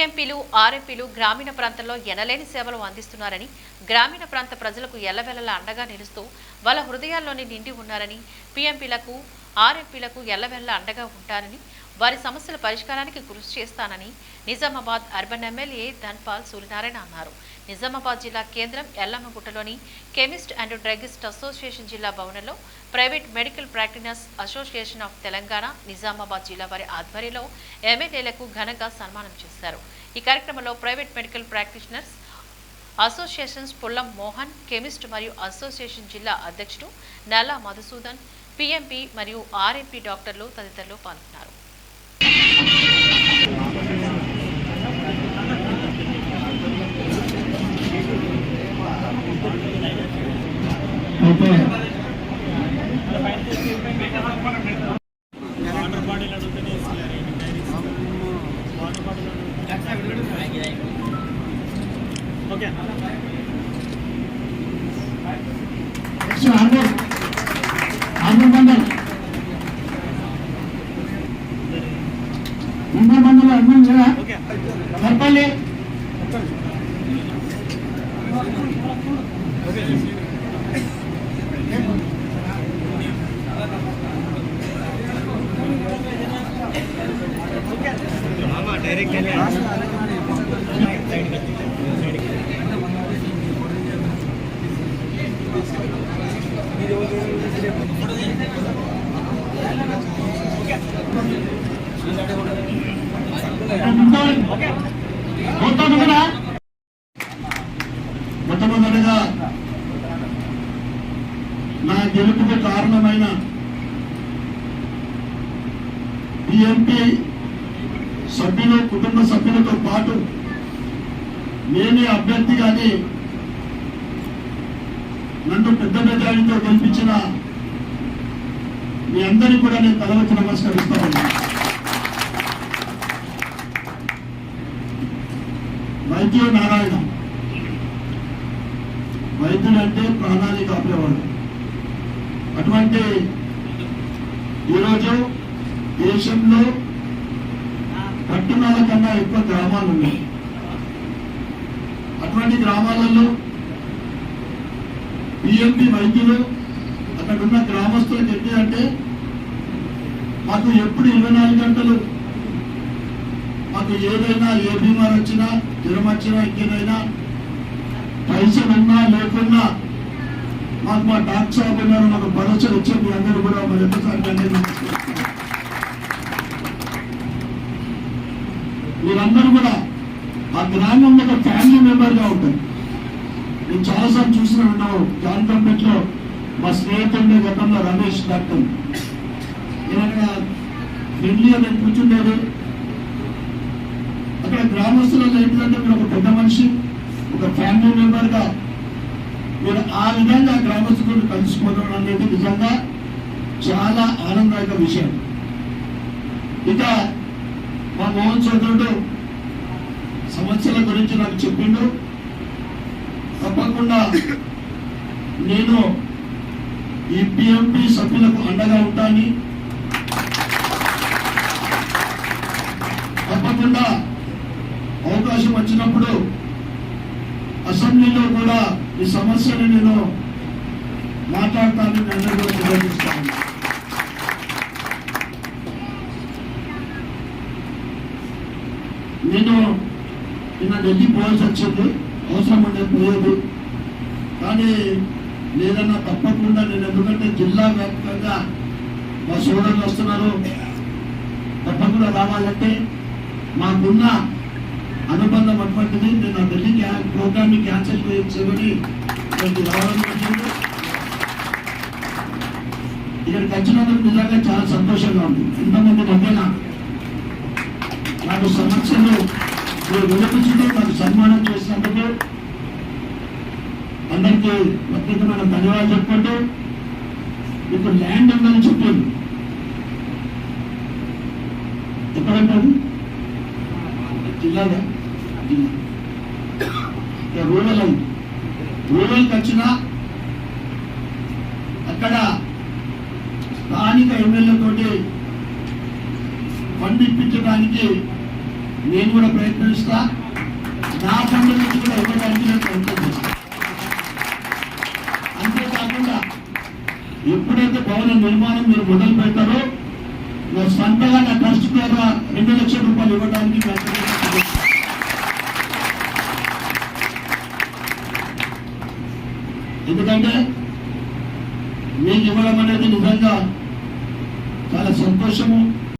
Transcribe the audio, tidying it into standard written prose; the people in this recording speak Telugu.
పీఎంపీలు ఆర్ఎంపీలు గ్రామీణ ప్రాంతాల్లో ఎనలేని సేవలు అందిస్తున్నారని, గ్రామీణ ప్రాంత ప్రజలకు ఎల్లవెల్లలా అండగా నిలుస్తూ వాళ్ళ హృదయాల్లోనే నిండి ఉన్నారని, పీఎంపీలకు ఆర్ఎంపీలకు ఎల్లవెల్లలా అండగా ఉంటారని, వారి సమస్యల పరిష్కారానికి కృషి చేస్తానని నిజామాబాద్ అర్బన్ ఎమ్మెల్యే ధన్పాల్ సూర్యనారాయణ అన్నారు. నిజామాబాద్ జిల్లా కేంద్రం ఎల్లమ్మగుట్టలోని కెమిస్ట్ అండ్ డ్రగిస్ట్ అసోసియేషన్ జిల్లా భవనంలో private medical practitioners association of Telangana Nizamabad జిల్లా వారి ఆధ్వర్యంలో ఎమ్మెల్యేలకు ఘనంగా సన్మానం చేశారు. ఈ కార్యక్రమంలో private medical practitioners associations Pullam Mohan, chemist మరియు అసోసియేషన్ జిల్లా అధ్యక్షుడు నల్లా మధుసూదన్, పీఎంపీ మరియు ఆర్ఎంపీ డాక్టర్లు తదితరులు పాల్గొన్నారు. మొట్టమొదటిగా నా గెలుపుకు కారణమైన పీఎంపీ సభ్యులు, కుటుంబ సభ్యులతో పాటు నేనే అభ్యర్థిగానే నన్ను పెద్ద మెజారిటీతో గెలిపించిన మీ అందరికీ కూడా నేను తలవచ్చి నమస్కరిస్తా ఉన్నా. వైద్యు నారాయణ, వైద్యుడు అంటే ప్రాణాన్ని కాపేవాడు. అటువంటి ఈరోజు దేశంలో పట్టణాల కన్నా ఎక్కువ గ్రామాలు ఉన్నాయి. అటువంటి గ్రామాలలో పిఎంపీ వైద్యులు అక్కడున్న గ్రామస్తులకు ఏంటంటే మాకు ఎప్పుడు 24 గంటలు మాకు ఏదైనా ఏ బీమార్ వచ్చినా, జ్వరం వచ్చినా, ఇంకేదైనా పైసలు ఉన్నా లేకున్నా మాకు మా డాక్టర్ సాబ్ ఉన్నారు, మాకు భరోసా వచ్చే మీ అందరూ కూడా మరి ఎంతసారి మీరందరూ కూడా ఆ గ్రామంలో ఒక ఫ్యామిలీ మెంబర్గా ఉంటారు. నేను చాలాసార్లు చూసిన ఉన్నావు జాన్ కంపెనీలో మా స్నేహితుడిని గతంలో రమేష్ డాక్టర్ ఏమైనా ఫ్రెండ్లీగా నేను కూర్చుండేది. అక్కడ గ్రామస్తులలో ఏంటంటే మీరు ఒక పెద్ద మనిషి, ఒక ఫ్యామిలీ మెంబర్గా మీరు ఆ విధంగా గ్రామస్తులను కలుసుకోవడం అనేది నిజంగా చాలా ఆనందదాయక విషయం. ఇక మా మోహన్ సోదరుడు సమస్యల గురించి నాకు చెప్పిండు. తప్పకుండా నేను ఈ పిఎంపీ సభ్యులకు అండగా ఉంటాను. తప్పకుండా అవకాశం వచ్చినప్పుడు అసెంబ్లీలో కూడా ఈ సమస్యను నేను మాట్లాడతానని అందరూ కూడా తెలియజేస్తాను. నేను నిన్న ఢిల్లీ పోవాల్సి వచ్చింది, అవసరం ఉండే పోయేది. కానీ లేదన్నా తప్పకుండా నేను, ఎందుకంటే జిల్లా వ్యాప్తంగా మా సోదరులు వస్తున్నారు, తప్పకుండా రావాలంటే మాకున్న అనుబంధం అటువంటిది. నేను ఆ ఢిల్లీ ప్రోగ్రామ్ని క్యాన్సిల్ చేయమని రావడం జరిగింది. ఇక్కడికి వచ్చినందుకు నిజంగా చాలా సంతోషంగా ఉంది. ఇంతమంది మధ్యన నాకు సమస్యలు వినిపించుతూ నాకు సన్మానం చేసినందుకు అందరికీ ప్రత్యేకమైన ధన్యవాదాలు చెప్పుకుంటూ, మీకు ల్యాండ్ ఉందని చెప్పింది. ఎక్కడంటారు? జిల్లాగా రూరల్ అయింది. రూరల్కి వచ్చినా అక్కడ స్థానిక ఎమ్మెల్యేతోటి ఫండ్ ఇప్పించడానికి నేను కూడా ప్రయత్నిస్తా, నా ఫండ్ నుంచి కూడా ఇవ్వడానికి నేను ప్రయత్నం చేస్తాను. అంతేకాకుండా ఎప్పుడైతే భవన నిర్మాణం మీరు మొదలు పెడతారో నా సొంతగా నా ట్రస్ట్ ద్వారా 2 లక్షల రూపాయలు ఇవ్వడానికి ప్రయత్నం చేస్తాను. ఎందుకంటే మీకు ఇవ్వడం అనేది నిజంగా చాలా సంతోషము.